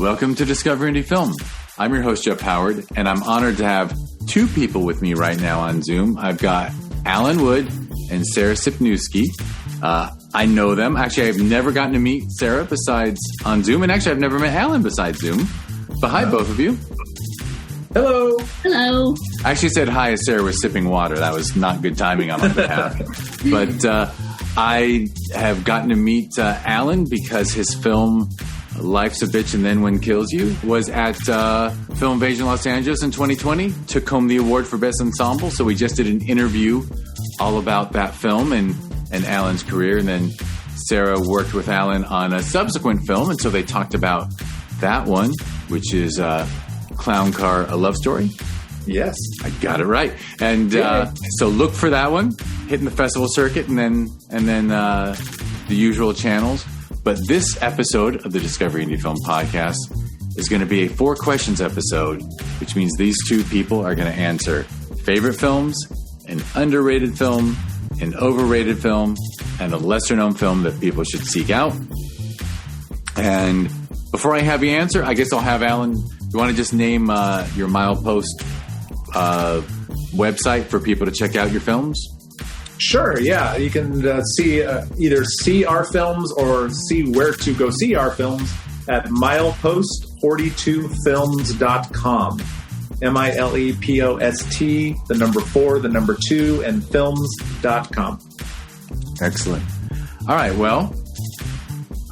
Welcome to Discover Indie Film. I'm your host, Jeff Howard, and I'm honored to have two people with me right now on Zoom. I've got Alan Wood and Sarah Sypniewski. I know them. Actually, I've never gotten to meet Sarah besides on Zoom, and actually, I've never met Alan besides Zoom. But hi, both of you. Hello. Hello. I actually said hi as Sarah was sipping water. That was not good timing on my behalf. But I have gotten to meet Alan because his film Life's a Bitch and Then One Kills You was at Film Invasion Los Angeles in 2020. Took home the award for Best Ensemble. So we just did an interview all about that film and Alan's career. And then Sarah worked with Alan on a subsequent film. And so they talked about that one, which is Clown Car, A Love Story. Yes. I got it right. And so look for that one, hitting the festival circuit and then the usual channels. But this episode of the Discovery Indie Film Podcast is going to be a 4 questions episode, which means these two people are going to answer favorite films, an underrated film, an overrated film, and a lesser-known film that people should seek out. And before I have you answer, I guess I'll have Alan. You want to just name your Milepost website for people to check out your films? Sure, yeah. You can either see our films or see where to go see our films at milepost42films.com. MILEPOST, the number 4, the number 2, and films.com. Excellent. All right, well,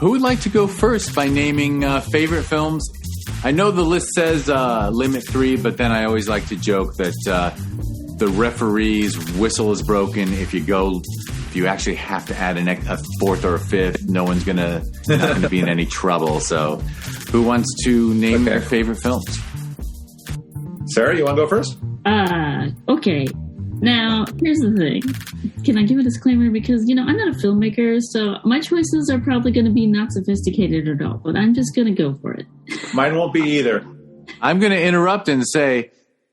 who would like to go first by naming favorite films? I know the list says limit 3, but then I always like to joke that the referee's whistle is broken. If you actually have to add a 4th or a 5th, not going to be in any trouble. So, who wants to name their favorite films? Sarah, you want to go first? Okay. Now, here's the thing. Can I give a disclaimer? Because, I'm not a filmmaker, so my choices are probably going to be not sophisticated at all, but I'm just going to go for it. Mine won't be either. I'm going to interrupt and say,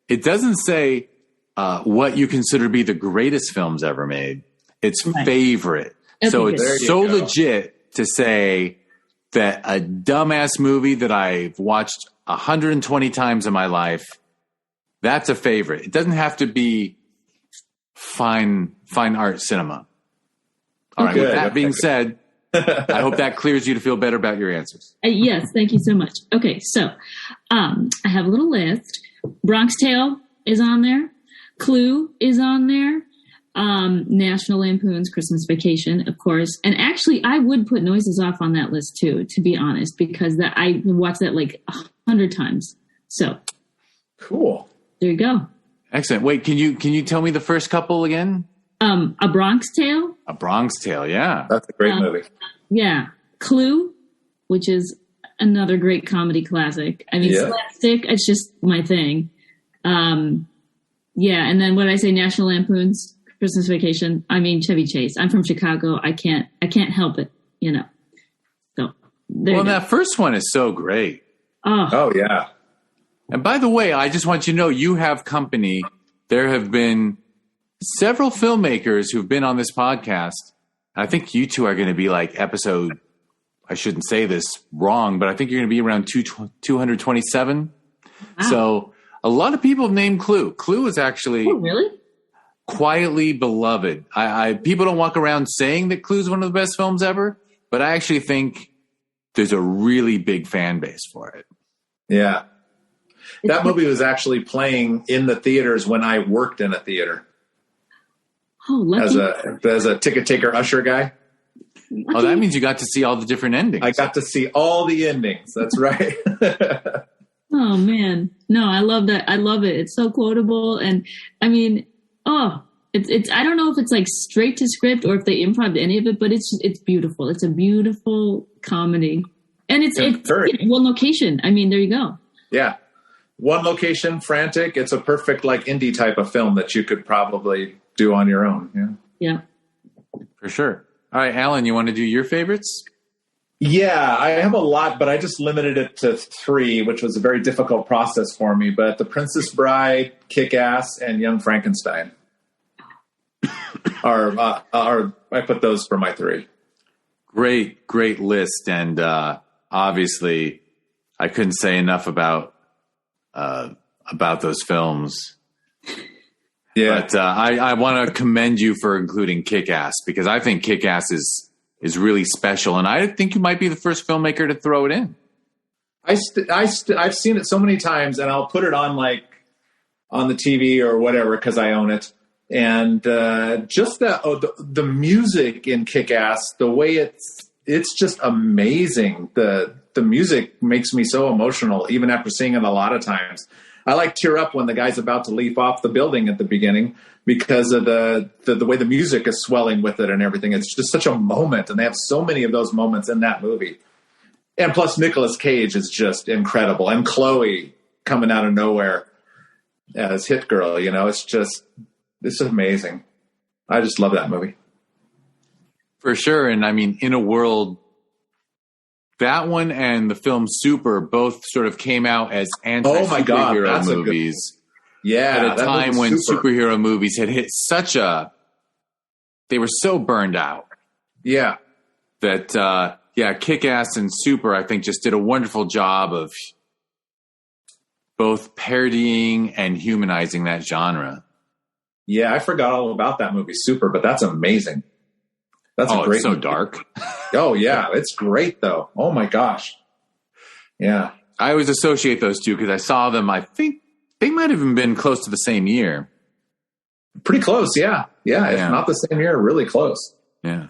it doesn't say what you consider to be the greatest films ever made. It's right. Favorite. Okay, so it's so legit to say that a dumbass movie that I've watched 120 times in my life, that's a favorite. It doesn't have to be fine art cinema. All right. With that being said, I hope that clears you to feel better about your answers. Yes. Thank you so much. Okay. So I have a little list. Bronx Tale is on there. Clue is on there. National Lampoons, Christmas Vacation, of course. And actually, I would put Noises Off on that list too, to be honest, because I watched that like 100 times. So cool. There you go. Excellent. Wait, can you tell me the first couple again? A Bronx Tale. A Bronx Tale, yeah. That's a great movie. Yeah. Clue, which is another great comedy classic. I mean, slapstick, it's just my thing. Yeah, and then what I say, National Lampoons, Christmas Vacation. I mean, Chevy Chase. I'm from Chicago. I can't help it, So that first one is so great. Oh yeah. And by the way, I just want you to know you have company. There have been several filmmakers who've been on this podcast. I think you two are going to be like episode, I shouldn't say this wrong, but I think you're going to be around 227. Wow. So a lot of people have named Clue. Clue is actually really quietly beloved. People don't walk around saying that Clue is one of the best films ever, but I actually think there's a really big fan base for it. Yeah. That movie was actually playing in the theaters when I worked in a theater. Oh, lucky. As a ticket taker usher guy. Lucky. Oh, that means you got to see all the different endings. I got to see all the endings. That's right. Oh man, no, I love that. I love it. It's so quotable, and I mean, it's. I don't know if it's like straight to script or if they improv any of it, but it's beautiful. It's a beautiful comedy, and it's one location. I mean, there you go. Yeah. One location, frantic. It's a perfect like indie type of film that you could probably do on your own. Yeah. For sure. All right, Alan, you want to do your favorites? Yeah, I have a lot, but I just limited it to 3, which was a very difficult process for me. But The Princess Bride, KickAss, and Young Frankenstein are I put those for my 3. Great list. And obviously I couldn't say enough about those films. Yeah. But I want to commend you for including KickAss, because I think KickAss is really special, and I think you might be the first filmmaker to throw it in. I've seen it so many times, and I'll put it on on the TV or whatever because I own it. And just the music in KickAss, the way it's just amazing. The music makes me so emotional, even after seeing it a lot of times. I tear up when the guy's about to leap off the building at the beginning because of the way the music is swelling with it and everything. It's just such a moment, and they have so many of those moments in that movie. And plus, Nicolas Cage is just incredible, and Chloe coming out of nowhere as Hit Girl. It's amazing. I just love that movie. For sure. And I mean, in a world, that one and the film Super both sort of came out as anti-superhero movies. At a time when superhero movies had hit they were so burned out. Yeah. That, Kick-Ass and Super, I think, just did a wonderful job of both parodying and humanizing that genre. Yeah, I forgot all about that movie, Super, but that's amazing. That's a great it's so movie. Dark. Oh, yeah. It's great, though. Oh, my gosh. Yeah. I always associate those two because I saw them, I think they might have even been close to the same year. Pretty close, yeah. Yeah, if not the same year, really close. Yeah.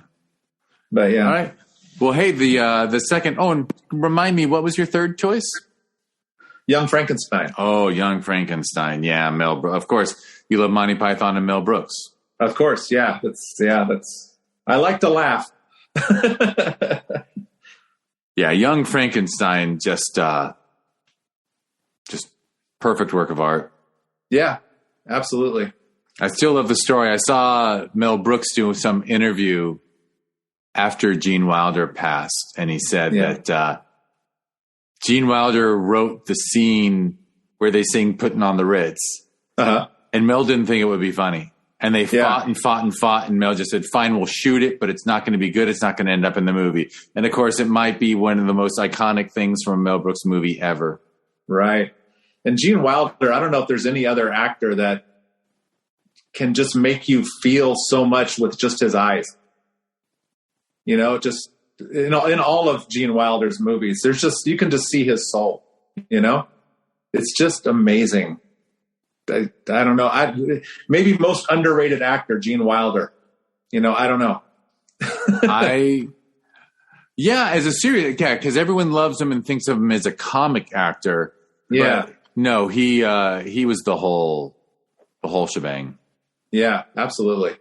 But, yeah. All right. Well, hey, the second... Oh, and remind me, what was your third choice? Young Frankenstein. Oh, Young Frankenstein. Yeah, Mel Brooks. Of course, you love Monty Python and Mel Brooks. Of course, yeah. I like to laugh. Yeah, Young Frankenstein, just perfect work of art. Yeah, absolutely. I still love the story. I saw Mel Brooks do some interview after Gene Wilder passed, and he said that Gene Wilder wrote the scene where they sing "Putting on the Ritz," and Mel didn't think it would be funny. And they fought and fought and fought, and Mel just said, "Fine, we'll shoot it, but it's not going to be good. It's not going to end up in the movie." And of course, it might be one of the most iconic things from a Mel Brooks movie ever. Right. And Gene Wilder, I don't know if there's any other actor that can just make you feel so much with just his eyes. In all of Gene Wilder's movies, you can just see his soul. It's just amazing. I don't know. Maybe most underrated actor, Gene Wilder. I don't know. As a serious because everyone loves him and thinks of him as a comic actor. Yeah. But no, he was the whole shebang. Yeah, absolutely.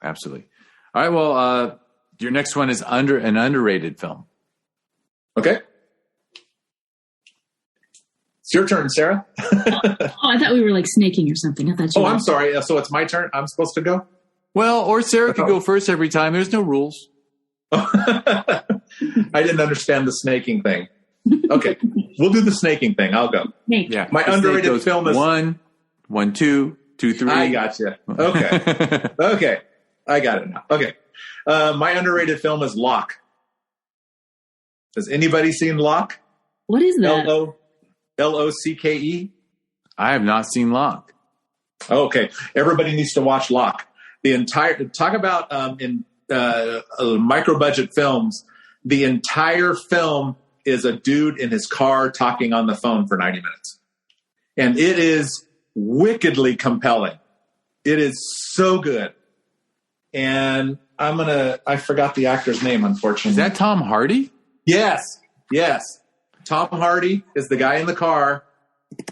Absolutely. All right. Well, your next one is an underrated film. Okay. It's your turn, Sarah. I thought we were snaking or something. I thought you. I'm sorry. So it's my turn. I'm supposed to go. Well, or Sarah could go first every time. There's no rules. I didn't understand the snaking thing. Okay, we'll do the snaking thing. I'll go. Yeah, my underrated film is 1, 2, 2, 3. I got you. Okay, okay, I got it now. Okay, my underrated film is Locke. Has anybody seen Locke? What is that? Locke? I have not seen Locke. Okay, everybody needs to watch Locke. Talk about in micro budget films. The entire film is a dude in his car talking on the phone for 90 minutes, and it is wickedly compelling. It is so good, and I forgot the actor's name, unfortunately. Is that Tom Hardy? Yes. Tom Hardy is the guy in the car,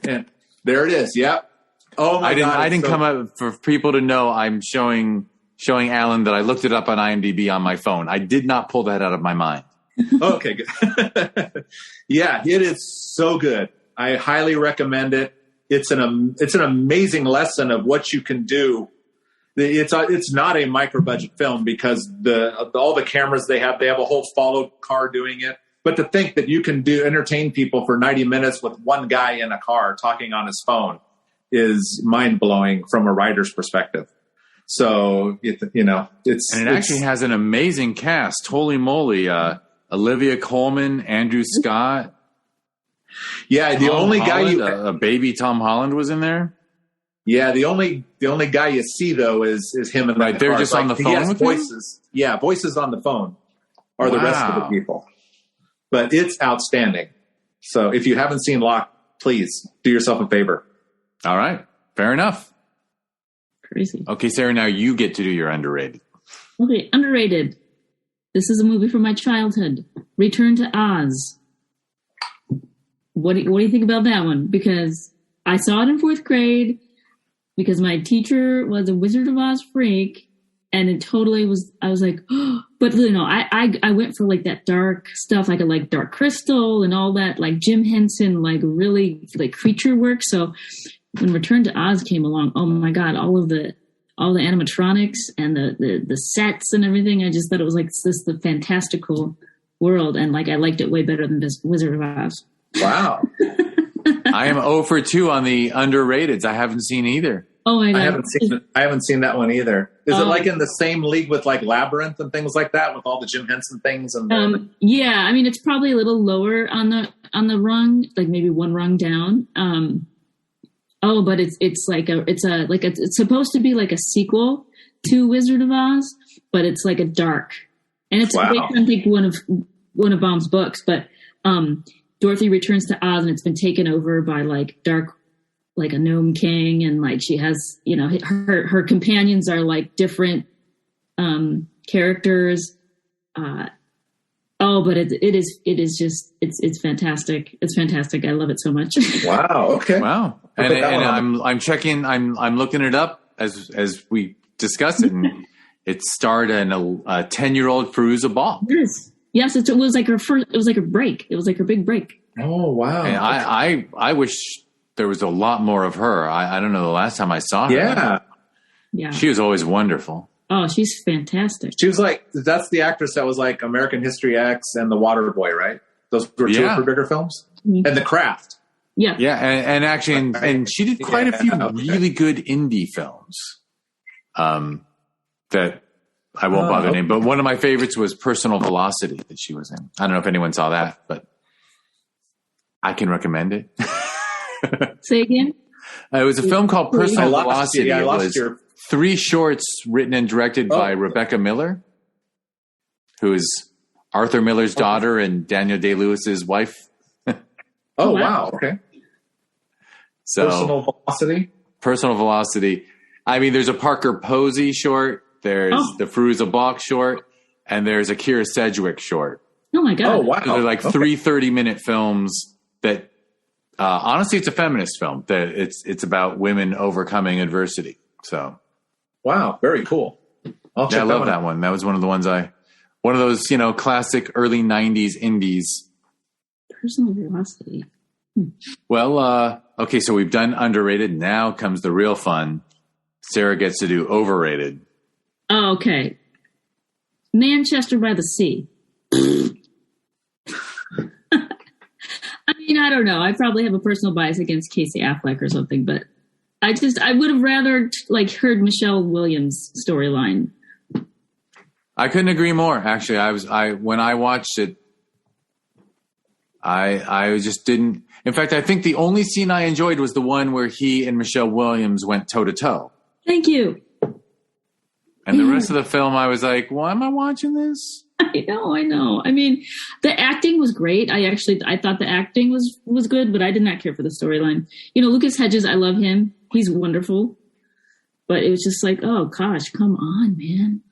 and there it is. Yep. Oh my God! I didn't come up for people to know. I'm showing Alan that I looked it up on IMDb on my phone. I did not pull that out of my mind. Okay, good. Yeah, it is so good. I highly recommend it. It's an amazing lesson of what you can do. It's not a micro budget film because all the cameras they have a whole followed car doing it. But to think that you can entertain people for 90 minutes with one guy in a car talking on his phone is mind blowing from a writer's perspective. So it actually has an amazing cast. Holy moly! Olivia Colman, Andrew Scott. Yeah, the only guy a baby Tom Holland was in there. Yeah, the only guy you see though is him in the right. They're car. just on the phone with voices. Him? Yeah, voices on the phone are the rest of the people. But it's outstanding. So if you haven't seen Locke, please do yourself a favor. All right, fair enough. Crazy. Okay, Sarah, now you get to do your underrated. Okay, underrated. This is a movie from my childhood. Return to Oz. What do you think about that one? Because I saw it in 4th grade because my teacher was a Wizard of Oz freak, and it totally was. I was like, oh, but I went for like that dark stuff, like Dark Crystal and all that, like Jim Henson, like really like creature work. So when Return to Oz came along, oh my God, all the animatronics and the sets and everything, I just thought it was like the fantastical world, and like I liked it way better than this Wizard of Oz. Wow. I am 0 for 2 on the underrateds. I haven't seen either. Oh my God. I haven't seen that one either. Is it like in the same league with like Labyrinth and things like that, with all the Jim Henson things? And yeah, I mean it's probably a little lower on the rung, like maybe one rung down. But it's supposed to be like a sequel to Wizard of Oz, but it's like a dark, and it's based on, I think, one of Baum's books, but Dorothy returns to Oz, and it's been taken over by like dark, like a gnome king, and like she has, her companions are like different characters. But it is just it's fantastic. It's fantastic. I love it so much. Wow. Okay. Wow. And I'm checking. I'm looking it up as we discussed it, and it starred a 10-year-old Fairuza Balk. Yes, it was like her first. It was like her break. It was like her big break. Oh wow! And I wish there was a lot more of her. I don't know the last time I saw her. Yeah. She was always wonderful. Oh, she's fantastic. She was like, that's the actress that was like American History X and The Waterboy, right? Those were two of her bigger films. Mm-hmm. And The Craft. Yeah. Yeah, and actually, and she did quite a few really good indie films that I won't bother naming. But one of my favorites was Personal Velocity that she was in. I don't know if anyone saw that, but I can recommend it. Say again? It was a film called Personal Velocity. I lost it was your... 3 shorts written and directed by Rebecca Miller, who is Arthur Miller's daughter and Daniel Day-Lewis's wife. Oh, wow. Okay. So Personal Velocity. I mean, there's a Parker Posey short. There's the Fairuza Balk short. And there's a Kira Sedgwick short. Oh, my God. Oh, wow. So they're like 3 30-minute films that, honestly, it's a feminist film. That it's about women overcoming adversity. So, wow, very cool. I'll check I love that one. That was one of the ones one of those, classic early 90s indies. Personal Velocity. Well, okay, so we've done underrated. Now comes the real fun. Sarah gets to do overrated. Oh, okay. Manchester by the Sea. I mean, I don't know. I probably have a personal bias against Casey Affleck or something, but I would have rather heard Michelle Williams' storyline. I couldn't agree more. Actually, when I watched it, I just didn't. In fact, I think the only scene I enjoyed was the one where he and Michelle Williams went toe to toe. Thank you. And the rest of the film, I was like, why am I watching this? I know. I mean, the acting was great. I thought the acting was good, but I did not care for the storyline. Lucas Hedges, I love him. He's wonderful. But it was just like, oh gosh, come on, man.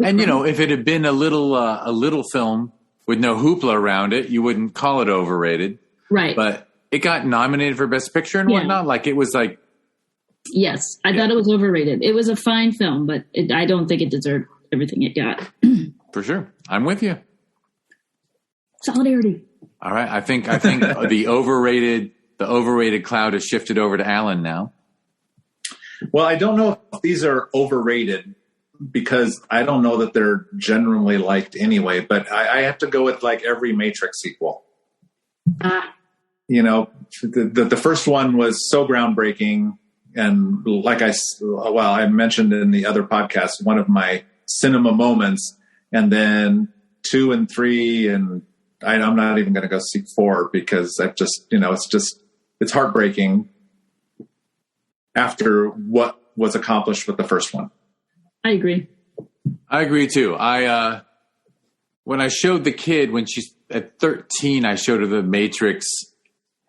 And if it had been a little film with no hoopla around it, you wouldn't call it overrated. Right. But it got nominated for Best Picture and whatnot. Like it was like. Yes, I thought it was overrated. It was a fine film, but I don't think it deserved everything it got. For sure. I'm with you. Solidarity. All right. I think the overrated cloud has shifted over to Alan now. Well, I don't know if these are overrated because I don't know that they're generally liked anyway, but I have to go with like every Matrix sequel. The first one was so groundbreaking. And like I mentioned in the other podcast, one of my cinema moments, and then 2 and 3 and I'm not even going to go see 4 because I just, it's heartbreaking after what was accomplished with the first one. I agree. I agree too. When I showed the kid, when she's at 13, I showed her The Matrix,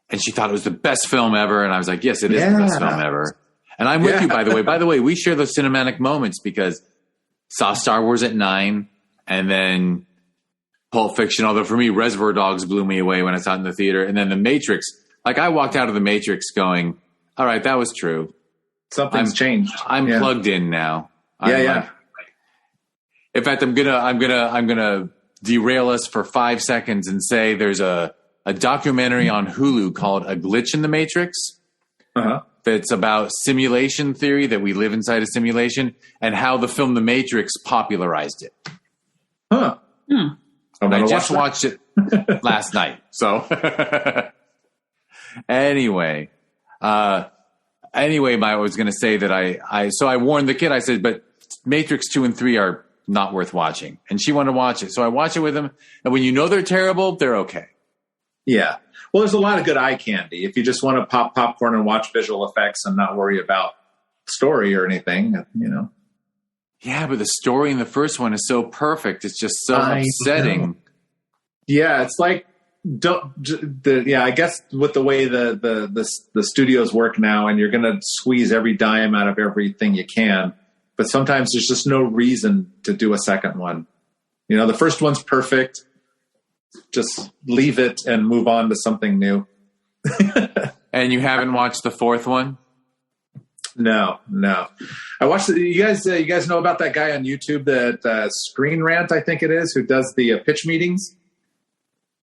and she thought it was the best film ever. And I was like, yes, it is the best film ever. And I'm with you, by the way. By the way, we share those cinematic moments because saw Star Wars at 9, and then Pulp Fiction. Although for me, Reservoir Dogs blew me away when I saw it in the theater. And then The Matrix. Like, I walked out of The Matrix going, all right, that was true. Something's changed. I'm plugged in now. In fact, I'm gonna derail us for 5 seconds and say there's a documentary on Hulu called A Glitch in the Matrix. That's about simulation theory, that we live inside a simulation, and how the film The Matrix popularized it. And I just watched it last night. So anyway, I was going to say that I warned the kid. I said, but Matrix 2 and 3 are not worth watching. And she wanted to watch it. So I watch it with him. And when you know they're terrible, they're okay. Yeah. Well, there's a lot of good eye candy. If you just want to pop popcorn and watch visual effects and not worry about story or anything, Yeah, but the story in the first one is so perfect. It's just so upsetting. Yeah, it's like, I guess with the way the studios work now, and you're going to squeeze every dime out of everything you can. But sometimes there's just no reason to do a second one. The first one's perfect. Just leave it and move on to something new. And you haven't watched the fourth one? No. I watched you guys know about that guy on YouTube, that Screen Rant, I think it is, who does the pitch meetings?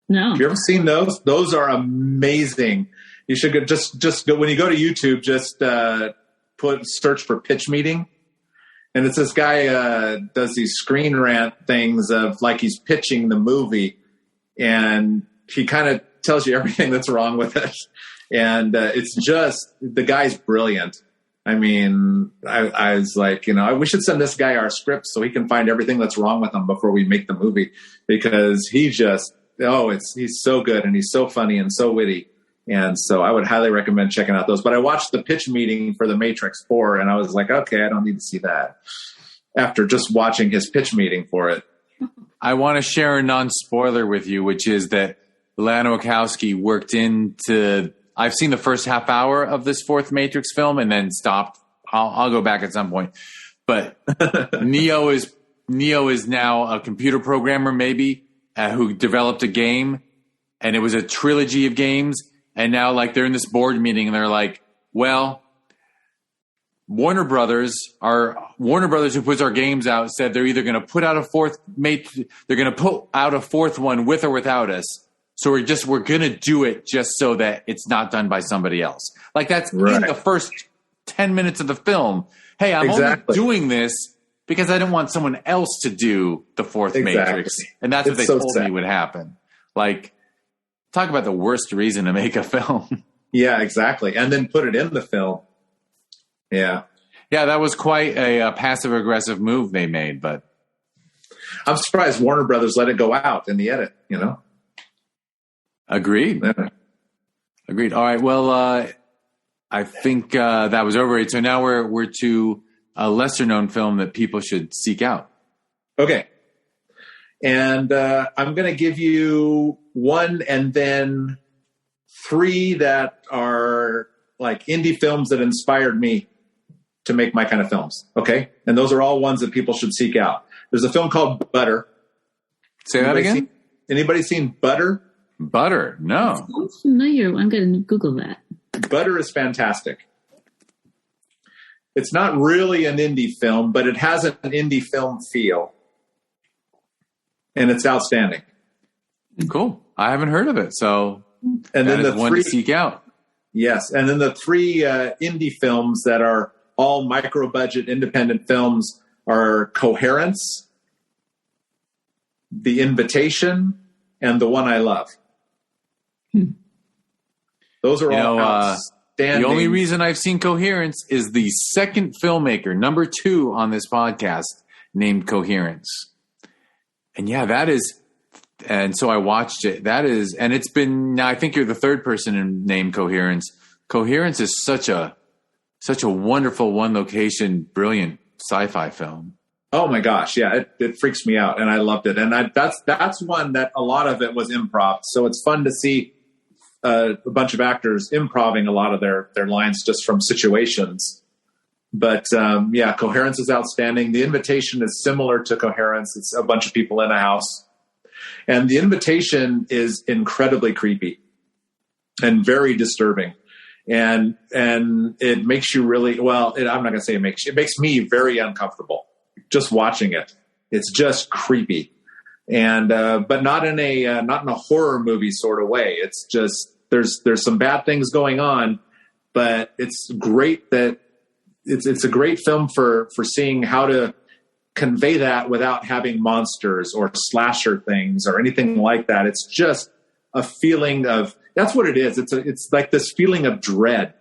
No. Have you ever seen those? Those are amazing. You should just go when you go to YouTube, just search for pitch meeting. And it's this guy does these Screen Rant things of like he's pitching the movie, and he kind of tells you everything that's wrong with it. And it's just, the guy's brilliant. I mean, I was like, we should send this guy our script so he can find everything that's wrong with him before we make the movie, because he's so good and he's so funny and so witty. And so I would highly recommend checking out those. But I watched the pitch meeting for The Matrix 4, and I was like, okay, I don't need to see that after just watching his pitch meeting for it. I want to share a non-spoiler with you, which is that Lana Wachowski worked into... I've seen the first half hour of this fourth Matrix film and then stopped. I'll go back at some point. But Neo is now a computer programmer, maybe, who developed a game, and it was a trilogy of games. And now, like, they're in this board meeting, and they're like, well, Warner Brothers, who puts our games out, said they're either going to put out they're going to put out a fourth one with or without us. So we're going to do it just so that it's not done by somebody else. Like, that's in the first 10 minutes of the film. Hey, I'm only doing this because I didn't want someone else to do the fourth Matrix. And that's what they told me would happen. Like, talk about the worst reason to make a film. Yeah, exactly. And then put it in the film. Yeah. Yeah, that was quite a passive-aggressive move they made, but... I'm surprised Warner Brothers let it go out in the edit, Agreed. Yeah. Agreed. All right, well, I think that was Overrated. So now we're to a lesser-known film that people should seek out. Okay. And I'm going to give you one and then three that are like indie films that inspired me to make my kind of films. Okay. And those are all ones that people should seek out. There's a film called Butter. Say that again? Anybody seen Butter? Butter? No. Sounds familiar. I'm going to Google that. Butter is fantastic. It's not really an indie film, but it has an indie film feel. And it's outstanding. Cool. I haven't heard of it, so and then the one to seek out. Yes, and then the three indie films that are all micro-budget independent films are Coherence, The Invitation, and The One I Love. Those are all outstanding. The only reason I've seen Coherence is the second filmmaker, number 2 on this podcast, named Coherence. And yeah, that is And so I watched it. And it's been, I think you're the third person to name Coherence. Coherence is such a wonderful one location, brilliant sci-fi film. Oh my gosh. Yeah. It freaks me out and I loved it. And that's one that a lot of it was improv. So it's fun to see a bunch of actors improving a lot of their lines just from situations. But Coherence is outstanding. The Invitation is similar to Coherence. It's a bunch of people in a house. And The Invitation is incredibly creepy and very disturbing. And it makes you really, I'm not going to say it makes me very uncomfortable just watching it. It's just creepy. And, but not in a horror movie sort of way. It's just, there's some bad things going on, but it's great that it's a great film for seeing how to convey that without having monsters or slasher things or anything like that. It's just a feeling of, that's what it is. It's like this feeling of dread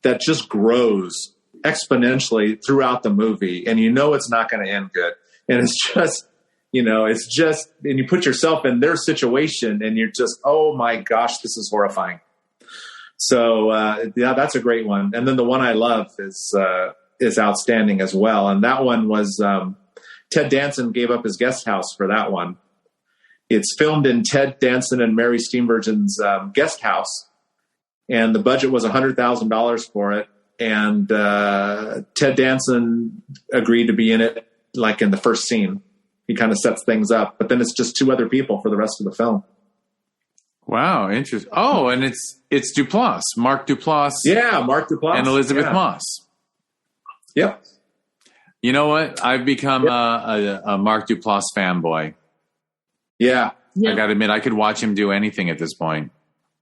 that just grows exponentially throughout the movie. And it's not going to end good. And it's just, and you put yourself in their situation and you're just, oh my gosh, this is horrifying. So, that's a great one. And then the one I love is outstanding as well. And that one was, Ted Danson gave up his guest house for that one. It's filmed in Ted Danson and Mary Steenburgen's guest house. And the budget was $100,000 for it. And Ted Danson agreed to be in it, like in the first scene. He kind of sets things up. But then it's just two other people for the rest of the film. Wow, interesting. Oh, and it's Duplass, Mark Duplass. Yeah, Mark Duplass. And Elizabeth Moss. Yep. You know what? I've become a Mark Duplass fanboy. Yeah. I got to admit, I could watch him do anything at this point.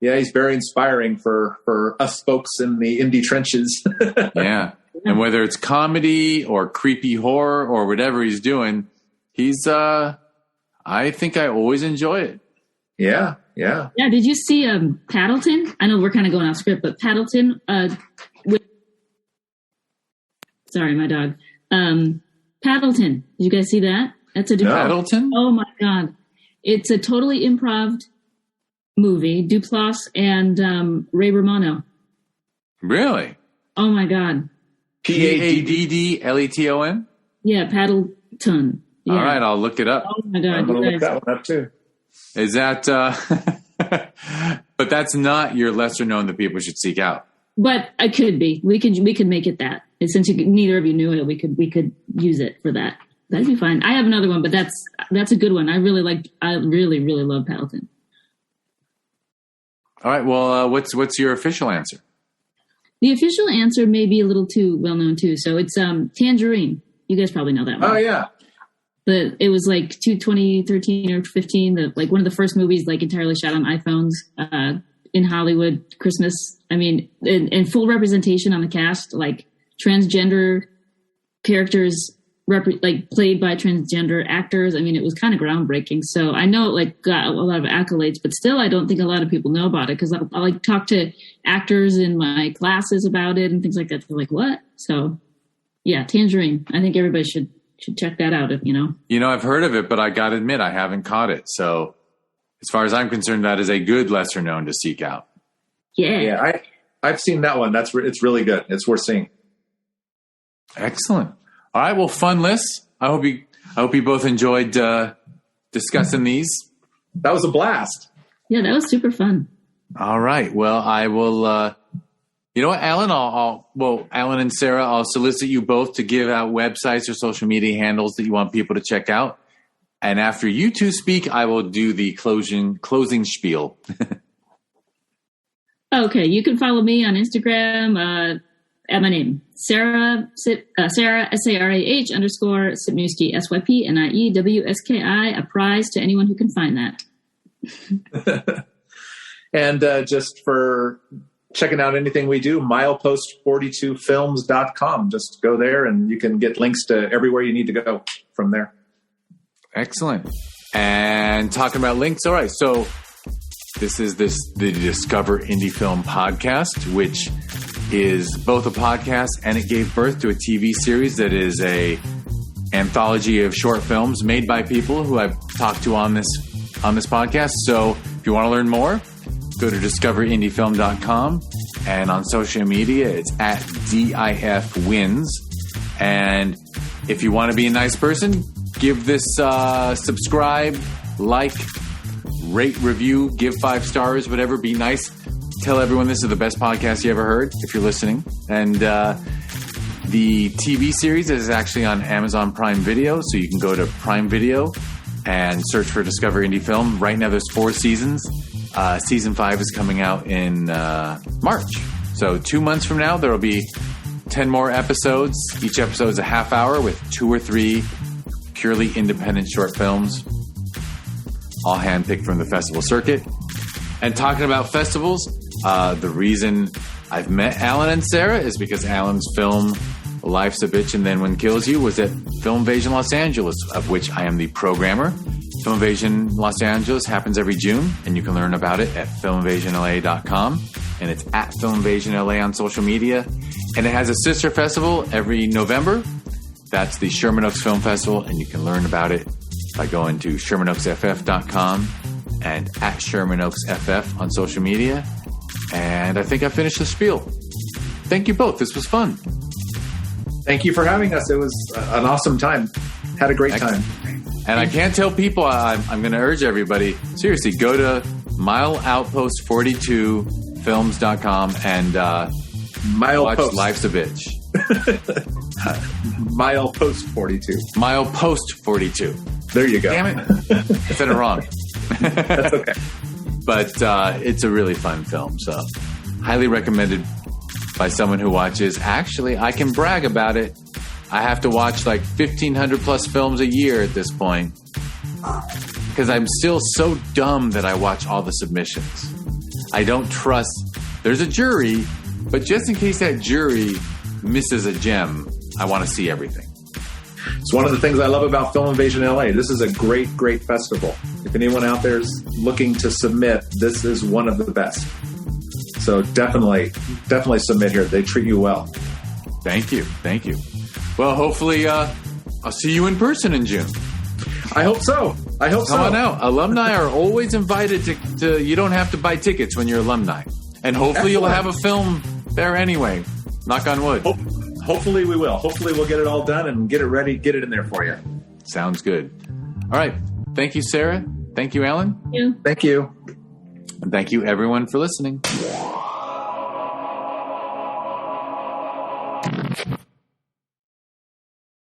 Yeah, he's very inspiring for us folks in the indie trenches. Yeah. And whether it's comedy or creepy horror or whatever he's doing, I think I always enjoy it. Yeah. Yeah. Did you see Paddleton? I know we're kind of going off script, but Paddleton. Sorry, my dog. Paddleton. Did you guys see that? That's a Paddleton. Oh my god, it's a totally improv movie. Duplass and Ray Romano. Really? Oh my god. Paddleton. Yeah, Paddleton. Yeah. All right, I'll look it up. Oh my god, I'm going to look that one up too. Is that, but that's not your lesser known that people should seek out. But it could be. We could make it that. And since neither of you knew it, we could use it for that. That'd be fine. I have another one, but that's a good one. I really love Paddleton. All right. Well, what's your official answer? The official answer may be a little too well known too. So it's Tangerine. You guys probably know that one. Oh yeah. But it was like 2013 or 15, like one of the first movies like entirely shot on iPhones in Hollywood, Christmas. I mean, and full representation on the cast, like transgender characters played by transgender actors. I mean, it was kind of groundbreaking. So I know it got a lot of accolades, but still I don't think a lot of people know about it because I'll talk to actors in my classes about it and things like that. They're like, what? So yeah, Tangerine. I think everybody should check that out if you know. I've heard of it, but I got to admit I haven't caught it. So as far as I'm concerned, that is a good lesser known to seek out. Yeah. I've seen that one. It's really good. It's worth seeing. Excellent. All right. Well, fun list. I hope you both enjoyed discussing these. That was a blast. Yeah, that was super fun. All right. Well, I will, you know what, Alan? Alan and Sarah, I'll solicit you both to give out websites or social media handles that you want people to check out. And after you two speak, I will do the closing spiel. Okay, you can follow me on Instagram at my name, Sarah Sarah SARAH _Sypniewski SYPNIEWSKI. A prize to anyone who can find that. And just for checking out anything we do, milepost42films.com. Just go there and you can get links to everywhere you need to go from there. Excellent. And talking about links, all right, so this is the Discover Indie Film podcast, which is both a podcast and it gave birth to a TV series that is a anthology of short films made by people who I've talked to on this on this podcast. So if you want to learn more, go to discoveryindiefilm.com, and on social media, it's at DIFWins. And if you want to be a nice person, give this subscribe, like, rate, review, give 5 stars, whatever. Be nice. Tell everyone this is the best podcast you ever heard if you're listening. And the TV series is actually on Amazon Prime Video, so you can go to Prime Video and search for Discover Indie Film. Right now there's 4 seasons. Season 5 is coming out in March. So 2 months from now, there will be 10 more episodes. Each episode is a half hour with 2 or 3 purely independent short films, all handpicked from the festival circuit. And talking about festivals, the reason I've met Alan and Sarah is because Alan's film Life's a Bitch and Then One Kills You was at Film Invasion Los Angeles, of which I am the programmer. Film Invasion Los Angeles happens every June, and you can learn about it at filminvasionla.com. And it's at Film Invasion LA on social media. And it has a sister festival every November. That's the Sherman Oaks Film Festival, and you can learn about it by going to ShermanOaksFF.com and at Sherman Oaks FF on social media. And I think I finished the spiel. Thank you both. This was fun. Thank you for having us. It was an awesome time. Had a great time. And I can't tell people, I'm going to urge everybody, seriously, go to mileoutpost42films.com and watch Life's a Bitch. Milepost 42. Milepost 42. There you go. Damn it. I said it wrong. That's okay. But it's a really fun film, so highly recommended by someone who watches. Actually, I can brag about it. I have to watch like 1,500 plus films a year at this point because I'm still so dumb that I watch all the submissions. I don't trust. There's a jury, but just in case that jury misses a gem, I want to see everything. It's one of the things I love about Film Invasion LA. This is a great, great festival. If anyone out there is looking to submit, this is one of the best. So definitely submit here. They treat you well. Thank you. Thank you. Well, hopefully I'll see you in person in June. I hope so. Come on out. Alumni are always invited to you don't have to buy tickets when you're alumni. And hopefully you'll have a film there anyway. Knock on wood. Hopefully we will. Hopefully we'll get it all done and get it ready, get it in there for you. Sounds good. All right. Thank you, Sarah. Thank you, Alan. Thank you. Thank you. And thank you, everyone, for listening.